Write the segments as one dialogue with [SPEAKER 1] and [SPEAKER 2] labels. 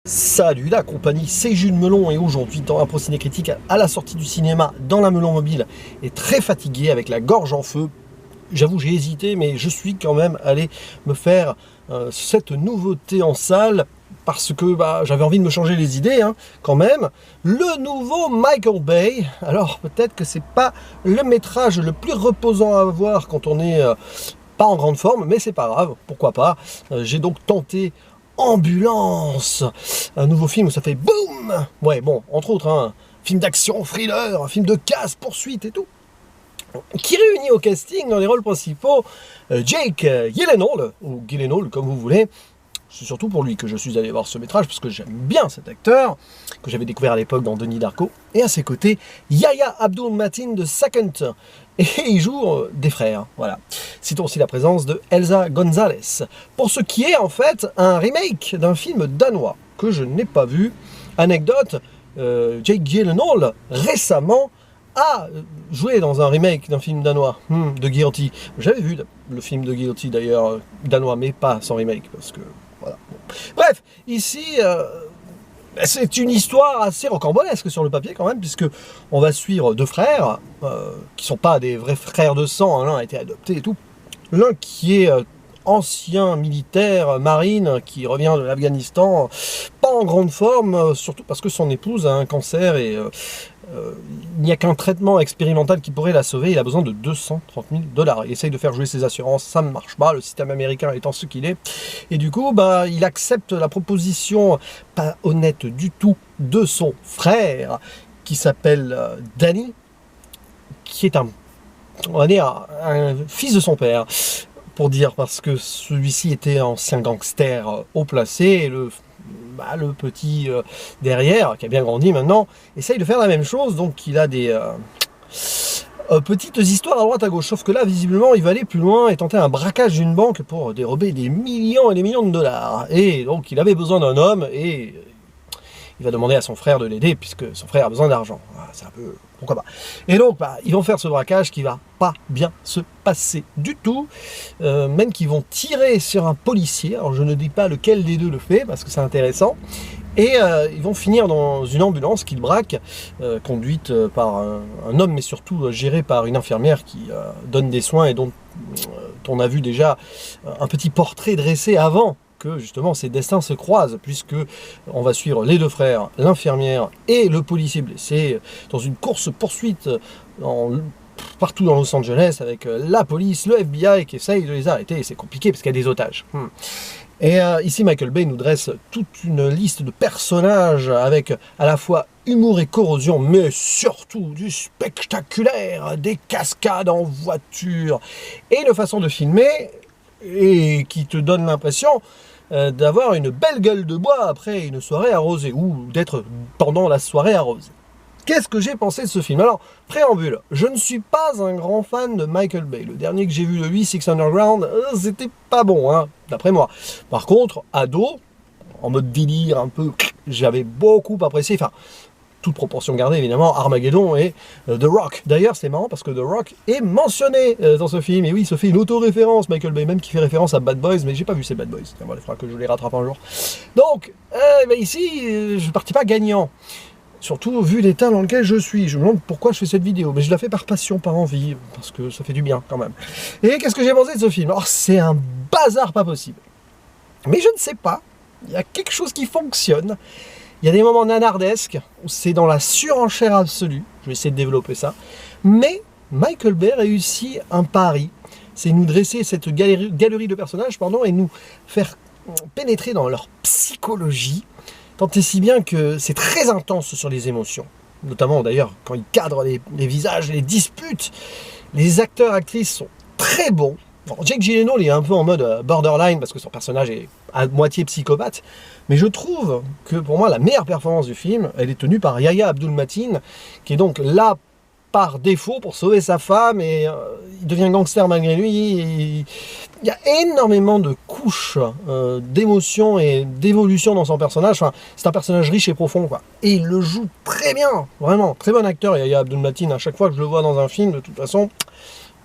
[SPEAKER 1] Salut la compagnie, c'est Jules Melon et aujourd'hui dans un procédé critique à la sortie du cinéma dans la Melon Mobile et très fatigué avec la gorge en feu. J'avoue j'ai hésité mais je suis quand même allé me faire cette nouveauté en salle parce que j'avais envie de me changer les idées quand même. Le nouveau Michael Bay, alors peut-être que c'est pas le métrage le plus reposant à voir quand on est pas en grande forme, mais c'est pas grave, pourquoi pas. J'ai donc tenté Ambulance, un nouveau film où ça fait boum. Ouais, bon, entre autres, un film d'action, thriller, un film de casse, poursuite et tout, qui réunit au casting dans les rôles principaux Jake Gyllenhaal, ou Gyllenhaal comme vous voulez. C'est surtout pour lui que je suis allé voir ce métrage, parce que j'aime bien cet acteur, que j'avais découvert à l'époque dans Denis Darko, et à ses côtés, Yahya Abdul-Mateen de Second, et il joue des frères, voilà. Citons aussi la présence de Elsa Gonzalez, pour ce qui est en fait un remake d'un film danois, que je n'ai pas vu. Anecdote, Jake Gyllenhaal, récemment, a joué dans un remake d'un film danois, de Guilty. J'avais vu le film de Guilty d'ailleurs, danois, mais pas son remake, parce que voilà. Bref, ici, c'est une histoire assez rocambolesque sur le papier quand même, puisque on va suivre deux frères, qui sont pas des vrais frères de sang, l'un a été adopté et tout. L'un qui est ancien militaire, marine, qui revient de l'Afghanistan, pas en grande forme, surtout parce que son épouse a un cancer et il n'y a qu'un traitement expérimental qui pourrait la sauver. Il a besoin de 230 000 $. Il essaye de faire jouer ses assurances, ça ne marche pas, le système américain étant ce qu'il est. Et du coup, il accepte la proposition pas honnête du tout de son frère, qui s'appelle Danny, qui est on va dire, un fils de son père, pour dire, parce que celui-ci était ancien gangster haut placé, et le petit derrière, qui a bien grandi maintenant, essaye de faire la même chose, donc il a des petites histoires à droite à gauche, sauf que là, visiblement, il va aller plus loin et tenter un braquage d'une banque pour dérober des millions et des millions de dollars. Et donc, il avait besoin d'un homme, et il va demander à son frère de l'aider, puisque son frère a besoin d'argent. C'est un peu... pourquoi pas. Et donc, ils vont faire ce braquage qui va pas bien se passer du tout. Même qu'ils vont tirer sur un policier. Alors, je ne dis pas lequel des deux le fait, parce que c'est intéressant. Et ils vont finir dans une ambulance qu'ils braquent, conduite par un homme, mais surtout gérée par une infirmière qui donne des soins et dont on a vu déjà un petit portrait dressé avant que justement ces destins se croisent, puisque on va suivre les deux frères, l'infirmière et le policier blessé dans une course-poursuite partout dans Los Angeles avec la police, le FBI qui essaye de les arrêter, et c'est compliqué parce qu'il y a des otages. Et ici Michael Bay nous dresse toute une liste de personnages avec à la fois humour et corrosion, mais surtout du spectaculaire, des cascades en voiture, et une façon de filmer et qui te donne l'impression d'avoir une belle gueule de bois après une soirée arrosée, ou d'être pendant la soirée arrosée. Qu'est-ce que j'ai pensé de ce film? Alors, préambule, je ne suis pas un grand fan de Michael Bay. Le dernier que j'ai vu de lui, Six Underground, c'était pas bon, d'après moi. Par contre, ado, en mode délire un peu, j'avais beaucoup apprécié, enfin, toute proportion gardée évidemment, Armageddon et The Rock. D'ailleurs, c'est marrant parce que The Rock est mentionné dans ce film, et oui, il se fait une auto-référence, Michael Bay, même qui fait référence à Bad Boys, mais j'ai pas vu ces Bad Boys. Il faudra que je les rattrape un jour. Donc, ici, je ne partis pas gagnant. Surtout vu l'état dans lequel je suis. Je me demande pourquoi je fais cette vidéo. Mais je la fais par passion, par envie, parce que ça fait du bien quand même. Et qu'est-ce que j'ai pensé de ce film? Alors, c'est un bazar pas possible. Mais je ne sais pas. Il y a quelque chose qui fonctionne. Il y a des moments nanardesques où c'est dans la surenchère absolue. Je vais essayer de développer ça. Mais Michael Bay réussit un pari. C'est nous dresser cette galerie de personnages, et nous faire pénétrer dans leur psychologie. Tant et si bien que c'est très intense sur les émotions. Notamment d'ailleurs quand ils cadrent les visages, les disputes. Les acteurs-actrices sont très bons. Bon, Jake Gyllenhaal est un peu en mode borderline parce que son personnage est à moitié psychopathe. Mais je trouve que pour moi la meilleure performance du film, elle est tenue par Yahya Abdul-Mateen, qui est donc là par défaut pour sauver sa femme, et il devient gangster malgré lui. Et il y a énormément de couches d'émotions et d'évolution dans son personnage. Enfin, c'est un personnage riche et profond, quoi. Et il le joue très bien, vraiment, très bon acteur. Yahya Abdul-Mateen, à chaque fois que je le vois dans un film, de toute façon,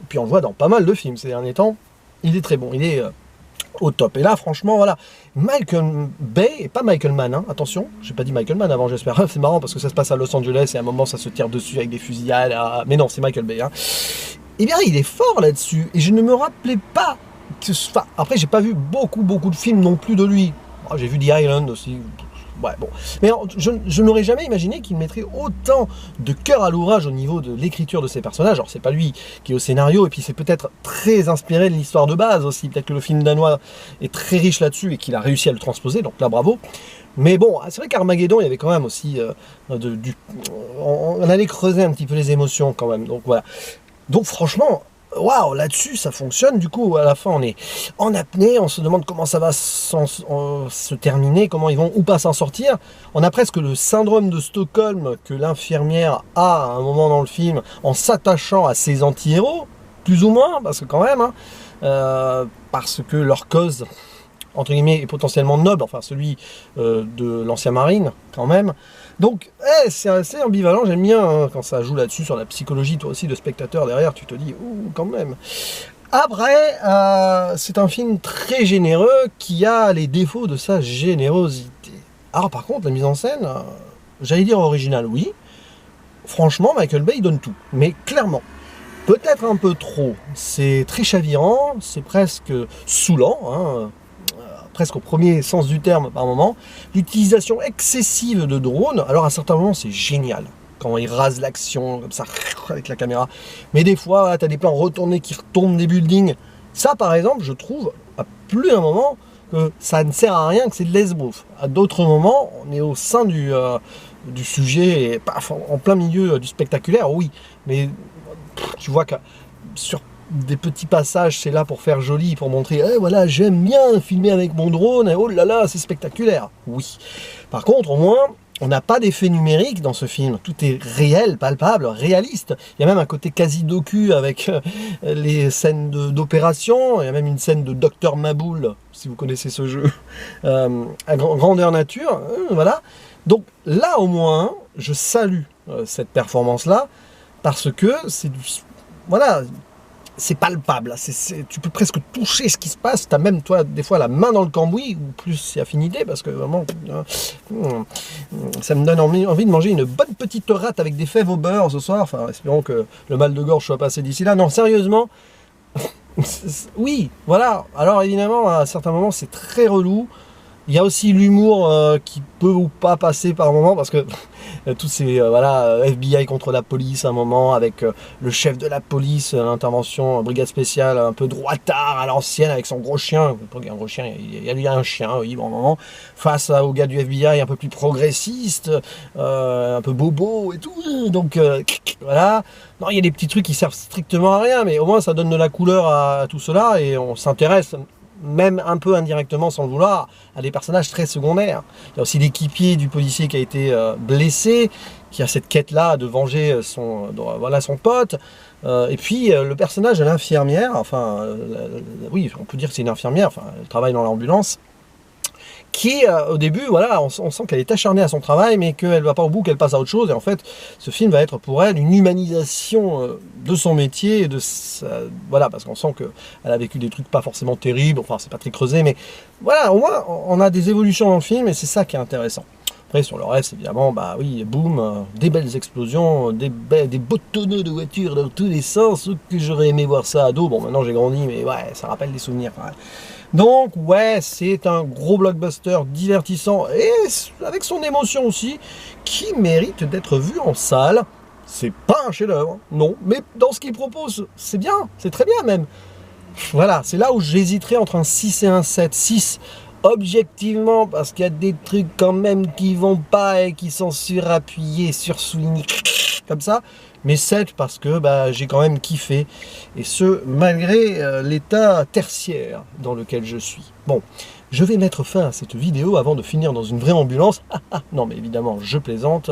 [SPEAKER 1] et puis on le voit dans pas mal de films ces derniers temps, il est très bon. Il est au top. Et là, franchement, voilà, Michael Bay, et pas Michael Mann, hein, attention, j'ai pas dit Michael Mann avant, j'espère. C'est marrant parce que ça se passe à Los Angeles et à un moment ça se tire dessus avec des fusillades, mais non, c'est Michael Bay. Hein. Eh bien, il est fort là-dessus, et je ne me rappelais pas que... Enfin, après, j'ai pas vu beaucoup de films non plus de lui. Oh, j'ai vu The Island aussi. Ouais, bon. Mais je n'aurais jamais imaginé qu'il mettrait autant de cœur à l'ouvrage au niveau de l'écriture de ses personnages. Alors, c'est pas lui qui est au scénario, et puis c'est peut-être très inspiré de l'histoire de base aussi. Peut-être que le film danois est très riche là-dessus et qu'il a réussi à le transposer, donc là, bravo. Mais bon, c'est vrai qu'Armageddon, il y avait quand même aussi... on allait creuser un petit peu les émotions quand même, donc voilà. Donc franchement... Waouh, là-dessus, ça fonctionne. Du coup, à la fin, on est en apnée, on se demande comment ça va se terminer, comment ils vont ou pas s'en sortir. On a presque le syndrome de Stockholm que l'infirmière a à un moment dans le film en s'attachant à ses anti-héros, plus ou moins, parce que quand même, hein, parce que leur cause, entre guillemets, est potentiellement noble, enfin celui de l'ancien marine, quand même. Donc, c'est assez ambivalent, j'aime bien hein, quand ça joue là-dessus, sur la psychologie, toi aussi, de spectateur derrière, tu te dis, ouh, quand même. Après, c'est un film très généreux qui a les défauts de sa générosité. Alors par contre, la mise en scène, j'allais dire originale, oui. Franchement, Michael Bay donne tout, mais clairement. Peut-être un peu trop, c'est très chavirant, c'est presque saoulant, hein, presque au premier sens du terme par moment. L'utilisation excessive de drones, alors à certains moments c'est génial, quand ils rasent l'action comme ça avec la caméra, mais des fois tu as des plans retournés qui retournent des buildings. Ça par exemple, je trouve à plus d'un moment que ça ne sert à rien, que c'est de l'esbrouf. À d'autres moments, on est au sein du sujet, et paf, en plein milieu du spectaculaire, oui, mais tu vois que sur des petits passages, c'est là pour faire joli, pour montrer, voilà, j'aime bien filmer avec mon drone, et oh là là, c'est spectaculaire. Oui. Par contre, au moins, on n'a pas d'effet numérique dans ce film. Tout est réel, palpable, réaliste. Il y a même un côté quasi docu avec les scènes d'opération. Il y a même une scène de Dr Maboul, si vous connaissez ce jeu, à grandeur nature. Voilà. Donc là, au moins, je salue cette performance-là, parce que c'est du... Voilà, c'est palpable, tu peux presque toucher ce qui se passe, tu as même toi des fois la main dans le cambouis, ou plus c'est affinité, parce que vraiment, ça me donne envie de manger une bonne petite rate avec des fèves au beurre ce soir, enfin espérons que le mal de gorge soit passé d'ici là. Non, sérieusement, oui, voilà, alors évidemment à certains moments c'est très relou. Il y a aussi l'humour qui peut ou pas passer par moment, parce que tous ces voilà, FBI contre la police à un moment, avec le chef de la police, l'intervention brigade spéciale, un peu droitard à l'ancienne, avec son gros chien, un gros chien, il y a un chien, oui, bon moment, face au gars du FBI un peu plus progressiste, un peu bobo et tout, donc voilà. Non, il y a des petits trucs qui servent strictement à rien, mais au moins ça donne de la couleur à tout cela, et on s'intéresse même un peu indirectement, sans le vouloir, à des personnages très secondaires. Il y a aussi l'équipier du policier qui a été blessé, qui a cette quête-là de venger son pote. Et puis le personnage de l'infirmière, enfin, oui, on peut dire que c'est une infirmière, enfin, elle travaille dans l'ambulance, qui au début, voilà, on sent qu'elle est acharnée à son travail, mais qu'elle ne va pas au bout, qu'elle passe à autre chose. Et en fait, ce film va être pour elle une humanisation de son métier, voilà, parce qu'on sent qu'elle a vécu des trucs pas forcément terribles, enfin c'est pas très creusé, mais voilà, au moins on a des évolutions dans le film, et c'est ça qui est intéressant. Après, sur le reste, évidemment, bah oui, boum, des belles explosions, des beaux tonneaux de voitures dans tous les sens, que j'aurais aimé voir ça ado. Bon, maintenant j'ai grandi, mais ouais, ça rappelle des souvenirs quand même. Donc, ouais, c'est un gros blockbuster divertissant, et avec son émotion aussi, qui mérite d'être vu en salle. C'est pas un chef-d'œuvre, non, mais dans ce qu'il propose, c'est bien, c'est très bien même. Voilà, c'est là où j'hésiterais entre un 6 et un 7. 6, objectivement, parce qu'il y a des trucs quand même qui vont pas et qui sont surappuyés, sursoulignés, comme ça. Mais 7 parce que bah, j'ai quand même kiffé, et ce malgré l'état tertiaire dans lequel je suis. Bon, je vais mettre fin à cette vidéo avant de finir dans une vraie ambulance. Non mais évidemment je plaisante.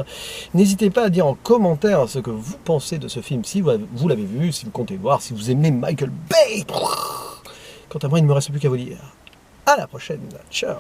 [SPEAKER 1] N'hésitez pas à dire en commentaire ce que vous pensez de ce film, si vous l'avez vu, si vous comptez voir, si vous aimez Michael Bay. Quant à moi, il ne me reste plus qu'à vous dire à la prochaine, ciao.